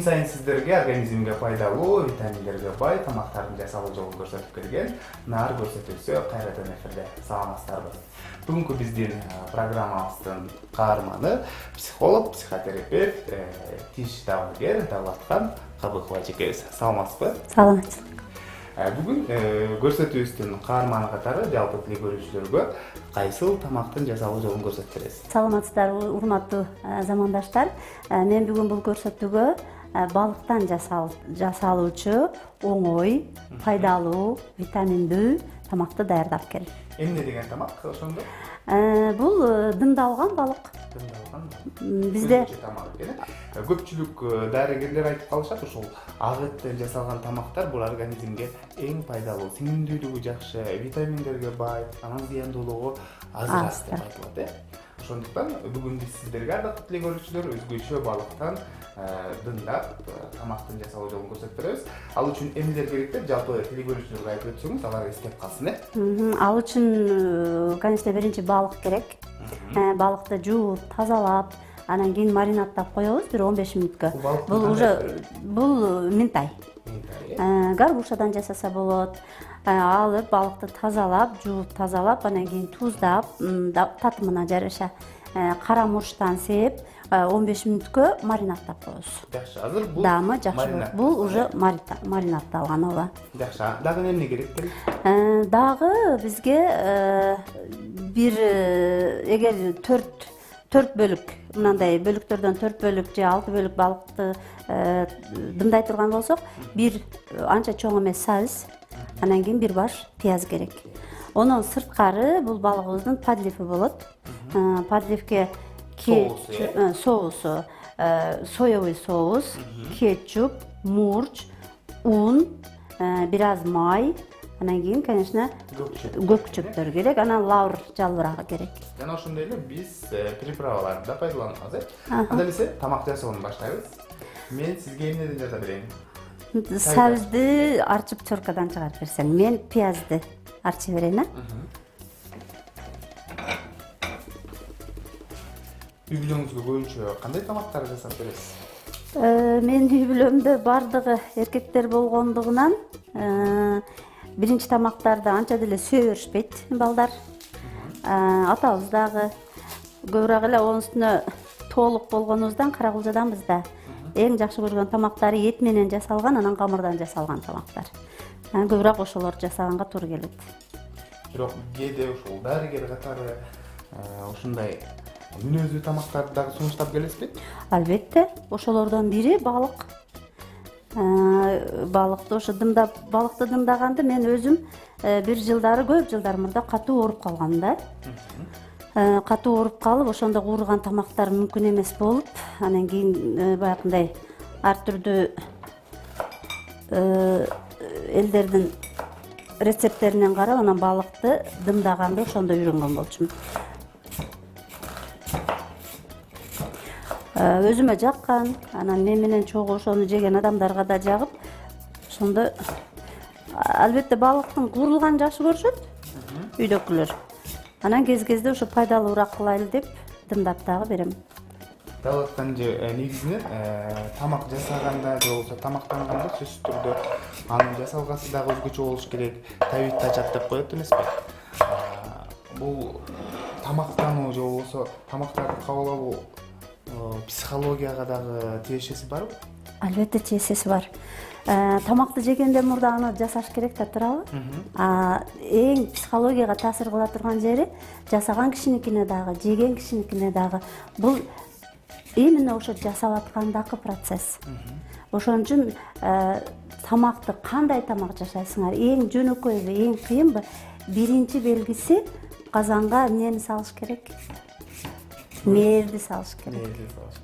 сайын сиздерге организмге пайдалуу, витаминдерге бай тамактардын жасалуу жолун көрсөтүп келген нар көрсөтүүсү кайрадан эфирде. Саламатсыздарбы. Бүгүнкү биздин программабыздын каарманы психолог, психотерапевт, тиш дагыгер Давлаткан Кабыкова эжекебиз. Саламатсызбы? Саламатсыз. Бүгүн көрсөтүүбүздүн каарманы катары жалпы тил көрүүчүлөргө кайсыл тамактын жасалуу жолун көрсөтүп бересиз. Саламатсыздарбы, урматтуу замандаштар. Мен бүгүн бул көрсөтүүгө балыктан жасалуучу оңой, пайдалуу, витаминдүү тамакты даярдап келдим. Эмне деген тамак ошондо? Бул дымдалган балык. Бизде тамак экен. Көпчүлүк дарыгерлер айтып калышат, ушул ак эттен жасалган тамактар бул организмге эң пайдалуу, сиңимдүүлүгү жакшы, витаминдерге бай, анан зыяндуулугу аз деп айтылат. Ошондуктан бүгүн биз сиздерге ардактуу тил көрүүчүлөр өзгөчө балыктан дымдап тамактын жасалуу жолун көрсөтүп беребиз. Ал үчүн эмнелер керек деп жалпы тил көрүүчүлөргө айтып өтсөңүз, алар эстеп калсын. Ал үчүн, конечно, биринчи балык керек. Балыкты жууп, тазалап, анан кийин маринадтап коебуз бир 15 мүнөткө. Бул минтай. Горбушадан жасаса болот. Алып балыкты тазалап, жууп, тазалап, анан кийин туздап, татымына жараша карамурчтан сээп 15 мүнөткө маринадтап коебуз. Жакшы, азыр бул даамы жакшы. Бул уже маринадталган, ооба. Жакшы. Дагы эмне керек? Дагы бизге бир эгер 4 бөлүк, мындай бөлүктөрдөн 4 бөлүк же 6 бөлүк балыкты дымдай турган болсок, бир анча чоң эмес сабиз, анан кийин бир баш пияз керек. Онун сырткары бул балыгыбыздын подлифи болот. Подливке соусу, соевый соус, кетчуп, мурч, ун, бир аз май, анан кийин, конечно, көкчөптөр керек, анан лавр жалбырагы керек. Жана ошондой эле биз приправаларды да пайдаланабыз. Анда эле тамак жасоону баштайбыз. Мен сизге эмнеден жаса берейин? Сабизди арчып чоркадан чыгарып берсең, мен пиязды арчып берейин. Үй бүлөңүзгө көбүнчө кандай тамактарды жасап бересиз? Менин үй бүлөмдө бардыгы эркектер болгондугунан биринчи тамактарды анча деле сүйө беришпейт балдар. Атабыз дагы көбүрөөк эле онун үстүнө тоолук болгонубуздан Каракулжаданбыз да. Эң жакшы көргөн тамактары эт менен жасалган, анан камырдан жасалган тамактар. Көбүрөөк ошолорду жасаганга туура келет. Бирок кээде ушул дарыгер катары ушундай мүнөзүү тамактарды дагы сунуштап келесизби? Албетте, ошолордон бири балык. Балыкты ошо балыкты дымдаганды мен өзүм бир жылдары, көп жылдар мурда катуу ооруп калгам да. Катуу ооруп калып, ошондо куурган тамактар мүмкүн эмес болуп, анан кийин баягындай ар түрдүү элдердин рецепттеринен карап, анан балыкты дымдаганды ошондо үйрөнгөн болчумун. Өзүмө жаккан, анан мен менен чогуу ошону жеген адамдарга да жагып, ошондо албетте балыктын куурулганын жакшы көрүшөт үйдөкүлөр. Анан кез-кезде ошо пайдалуураак кылайлы деп дымдап дагы берем. Давлаткан негизинен тамак жасаганда же болбосо тамактанганда сөзсүз түрдө анын жасалгасы дагы өзгөчө болуш керек. Табит тажат деп коет эмеспи? Бул тамактануу же болбосо тамактарды кабыл алуу психологияга дагы тиешеси барбы? Албетте тиешеси бар. Тамакты жегенден мурда аны жасаш керек да, туурабы? Эң психологияга таасир кыла турган жери жасаган кишиникине дагы, жеген кишиникине дагы. Бул именно ошо жасап аткандагы процесс. Ошон үчүн тамакты кандай тамак жашайсыңар? Эң жөнөкөйбү, эң кыйынбы? Биринчи белгиси казанга эмнени салыш керек? Мээрди салыш керек.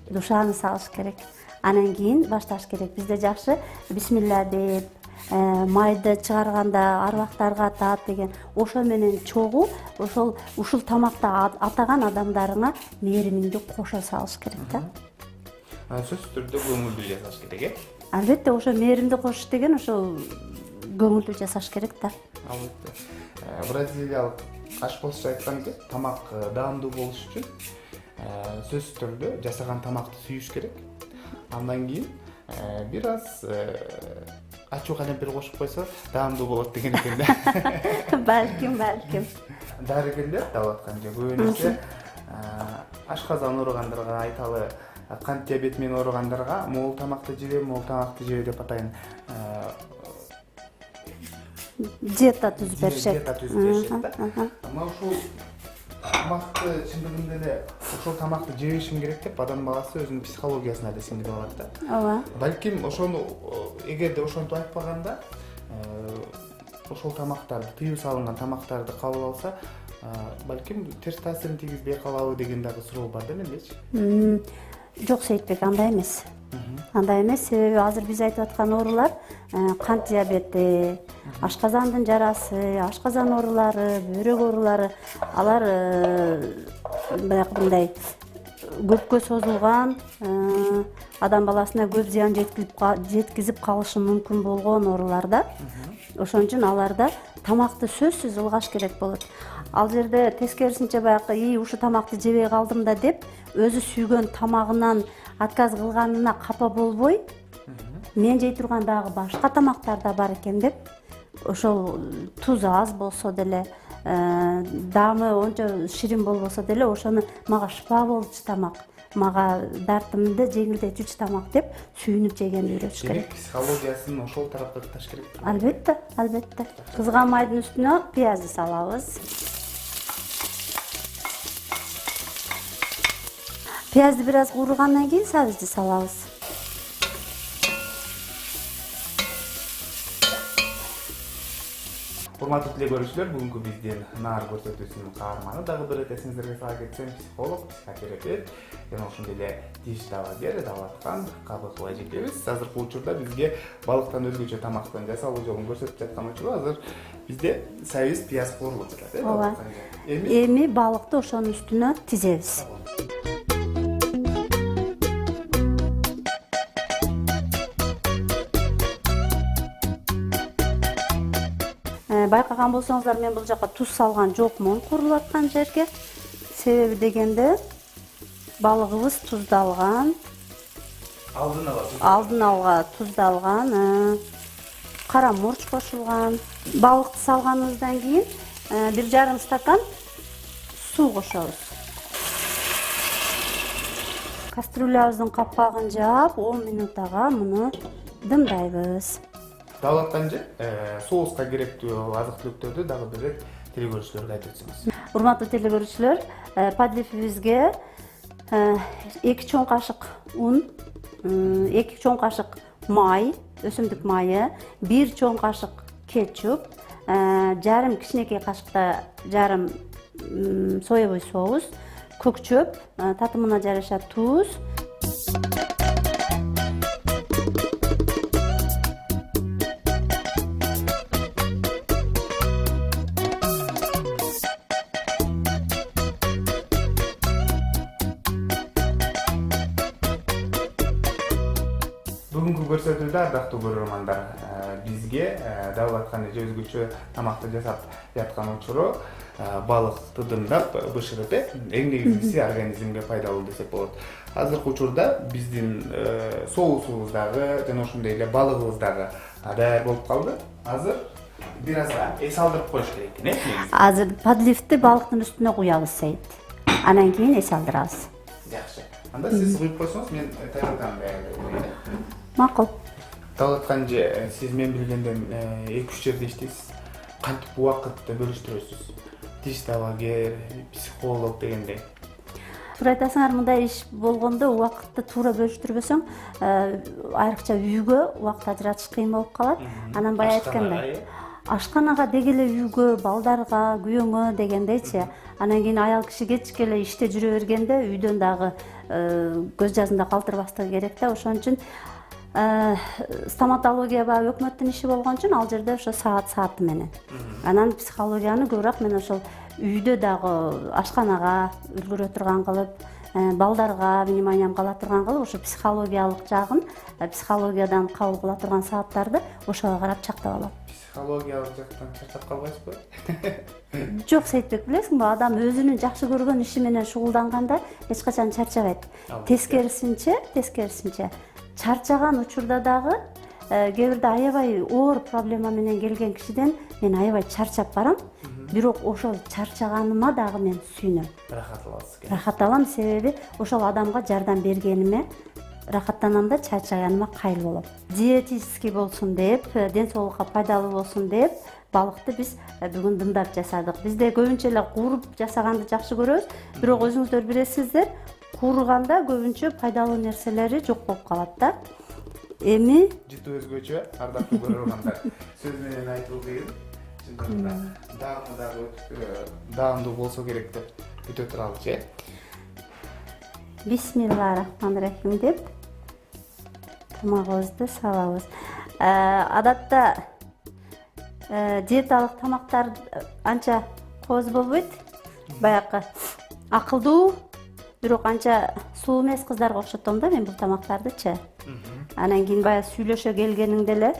Душаны салыш керек. Анан кийин башташ керек. Бизде жакшы бисмилла деп, майды чыгарганда арбактарга атат деген. Ошо менен чогуу ушул тамакты атаган адамдарыңа мээримиңди кошо салыш керек да. Сөзсүз түрдө көңүлдүү жасаш керек, Албетте, ошо мээримди кошуш деген ошол көңүлдүү жасаш керек да. Албетте. Бразилиялык ашпозчу айтканды, тамак даамдуу болуш үчүн сөзсүз түрдө жасаган тамакты сүйүш керек. Андан кийин бир аз ачуу калемпир кошуп койсо даамдуу болот деген экен да. Балким. Дарыгерлер деп атканча көбүнесе ашказан ооругандарга айталы кант диабети менен ооругандарга могул тамакты жебе деп атайын диета түзүп беришет. Диета түзүп беришет да. Ама ушул тамакты чындыгында эле ошол тамакты жебешим керек деп адам баласы өзүнүн психологиясына да сиңирип алат да. Ооба. Балким ошону эгерде ошентип айтпаганда ошол тамактарды тыюу салынган тамактарды кабыл алса, балким терс таасирин тийгизбей калабы деген дагы суроо бар да мендечи. Жок Сейитбек, андай эмес. Андай эмес, себеби азыр биз айтып аткан оорулар кант диабети, ашказандын жарасы, ашказан оорулары, бөйрөк оорулары, алар баягы мындай көпкө созулган, адам баласына көп зыян жеткизип калышы мүмкүн болгон оорулар да. Ошон үчүн аларда тамакты сөзсүз ылгаш керек болот. Ал жерде тескерисинче баягы ушу тамакты жебей калдым да деп өзү сүйгөн тамагынан отказ кылганына капа болбой, мен жей турган дагы башка тамактар да бар экен деп, ошол тузу аз болсо деле, даамы ончо ширин болбосо деле ошону мага шыпа болчу тамак, мага дартымды жеңилдетүүчү тамак деп сүйүнүп жегенди үйрөтүш керек. Демек психологиясын ошол тарапта таш керек. Албетте. Кызган майдын үстүнө пиязды салабыз. Пиязды бир аз кууругандан кийин сабызды салабыз. Урматтуу теле көрүүчүлөр, бүгүнкү биздин наар көрсөтүүсүнүн каарманы дагы бир ирет эсиңиздерге сала кетсем, психолог, психотерапевт жана ошондой эле тиш дабагер Далаткан Кабыкова эжекебиз. Азыркы учурда бизге балыктан өзгөчө тамактын жасалуу жолун көрсөтүп жаткан учуру азыр бизде сабиз, пияз куурулуп жатат, Ооба. Эми балыкты ошонун үстүнө тизебиз. Байкаган болсоңуздар, мен бул жака туз салган жокмун куурулуп аткан жерге. Себеби дегенде балыгыбыз туздалган. Алдын ала туздалган. Кара мурч кошулган. Балыкты салганыбыздан кийин 1,5 стакан суу кошобуз. Кастрюлябыздын капкагын жаап 10 минутага муну дымдайбыз. Далатканчы соуска керектүү азык түлүктөрдү дагы бир ирет теле көрүүчүлөргө айтып өтсөңүз. Урматтуу теле көрүүчүлөр, подлифибизге 2 чоң кашык un, 2 чоң кашык май, өсүмдүк майы, 1 чоң кашык кетчуп, жарым кичинекей кашыкта жарым соевый соус, көкчөп, татымына жараша туз. Бүгүнкү көрсөтүүдө ардактуу көрөрмандар, бизге Далаткан эже өзгөчө тамакты жасап жаткан учуру балыкты дымдап бышырып, эң негизгиси организмге пайдалуу десек болот. Азыркы учурда биздин соусубуз дагы жана ошондой эле балыгыбыз дагы даяр болуп калды. Азыр бир аз эс алдырып коюш керек экен, негизи. Азыр подливти балыктын үстүнө куябыз Сейит. Анан кийин эс алдырабыз. Жакшы. Анда сиз куюп койсоңуз, мен даярдам. Макул. Далаткан же сиз мен билгенден 2-3 жерде иштейсиз. Кантип убакытты бөлүштүрөсүз? Тиш дабагер, психолог дегендей. Туура айтасыңар, мындай иш болгондо убакытты туура бөлүштүрбөсөң, айрыкча үйгө убакыт ажыратыш кыйын болуп калат. Анан бая айткандай, ашканага деги эле үйгө, балдарга, күйөөңө дегендейчи. Анан кийин аял киши кечке эле иште жүрө бергенде үйдөн дагы көз жазында калтырбастыгы керек да. Ошон үчүн стоматология баягы өкмөттүн иши болгон үчүн ал жерде ошо сааты менен. Анан психологияны көбүрөөк мен ошол үйдө дагы ашканага үлгүрө турган кылып, балдарга вниманиям кала турган кылып, ошо психологиялык жагын, психологиядан кабыл кыла турган сааттарды ошого карап чактап алам. Психологиялык жактан чарчап калбайсызбы? Жок Сейитбек, билесиңби, адам өзүнүн жакшы көргөн иши менен шугулданганда эч качан чарчабайт. Тескерисинче чарчаган учурда дагы кээ бирде аябай оор проблема менен келген кишиден мен аябай чарчап барам, бирок ошол чарчаганыма дагы мен сүйүнөм, рахат аласыз экен. рахат алам, себеби ошол адамга жардам бергениме рахаттанам да чарчаганыма кайыл болом. Диетический болсун деп, ден соолукка пайдалуу болсун деп балыкты биз бүгүн дымдап жасадык. Бизде көбүнчө эле кууруп жасаганды жакшы көрөбүз, бирок өзүңүздөр билесиздер, куурганда көбүнчө пайдалуу нерселери жок болуп калат да. Эми Жыты өзгөчө, ардактуу көрөрмандар. Сөз менен айтуу кыйын. Чындыгында даамдуу болсо керек деп күтө туралычы. Бисмиллахиррахманиррахим деп тамагыбызды салабыз. Адатта диеталык тамактар анча кооз болбойт. Баягы акылдуу, бирок анча суу эмес кыздарга окшотом да мен бул тамактардычы. Анан кийин баягы сүйлөшө келгениңде эле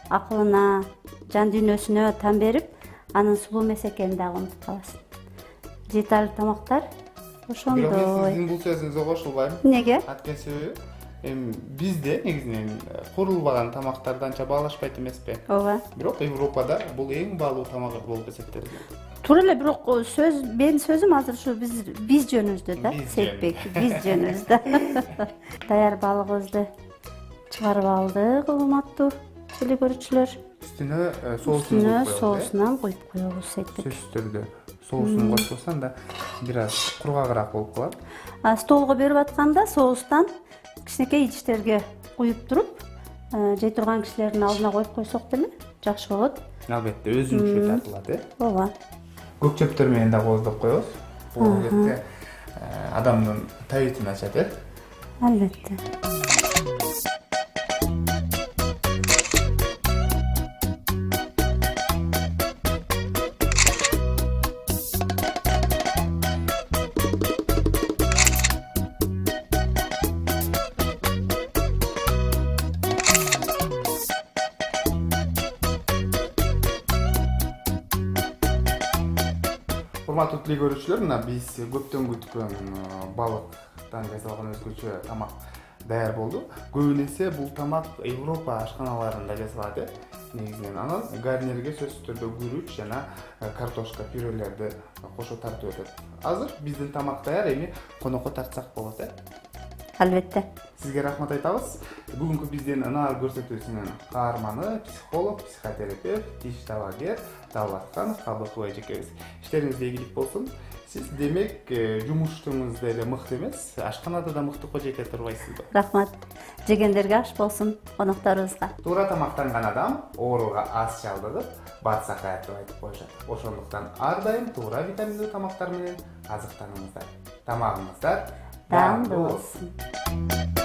акылына, жан дүйнөсүнө тан берип, анын сулуу эмес экенин дагы унутуп каласың. Диеталык тамактар Бирок мен ошондой. сиздин бул сөзүңүзгө кошулбайм. Неге? Анткени себеби бизде негизинен курулбаган тамактарды анча баалашпайт эмеспи? Ооба. Бирок Европада бул эң баалуу тамак болуп эсептелет. Туура эле, бирок менин сөзүм азыр ушу биз жөнүбүздө да, Биз Серикбек, биз жөнүбүздө. Даяр балыгыбызды чыгарып алдык, урматтуу теле көрүүчүлөр. Үстүнө соусун Үстүнө коюп коебуз. соусунан куюп коебуз эйтип. Сөзсүз түрдө соусун кошсоң да бир аз кургагыраак болуп калат. Столго берип атканда соустан кичинекей идиштерге куюп туруп, жей турган кишилердин алдына коюп койсок деле жакшы болот. Албетте өзүнчө тартылат, Ооба. Көк чөптөр менен да кооздоп коебуз. Бул кетте адамдын табитин ачат, Албетте. Урматтуу теле көрүүчүлөр, мына биз көптөн күткөн балыктан жасалган өзгөчө тамак даяр болду. Көбүнесе бул тамак Европа ашканаларында жасалат. Негизинен анан гарнирге сөзсүз түрдө күрүч жана картошка, пюрелерди кошо тартып өтөт. Азыр биздин тамак даяр, эми конокко тартсак болот, Албетте. Сизге рахмат айтабыз. Бүгүнкү биздин ынаа көрсөтүүсүнүн каарманы психолог, психотерапевт, тиш табагер Талатканов Кабыкова эжекебиз. Иштериңизде ийгилик болсун. Сиз демек жумуштуңузда эле мыкты эмес, ашканада да мыкты кожо эке турбайсызбы? Рахмат. Жегендерге аш болсун, конокторубузга. Туура тамактанган адам ооруга аз чалдыгып, батса каят деп айтып коюшат. Ошондуктан ар дайым туура витаминдүү тамактар менен азыктаныңыздар. Тамагыңыздар Даамдуу болсун.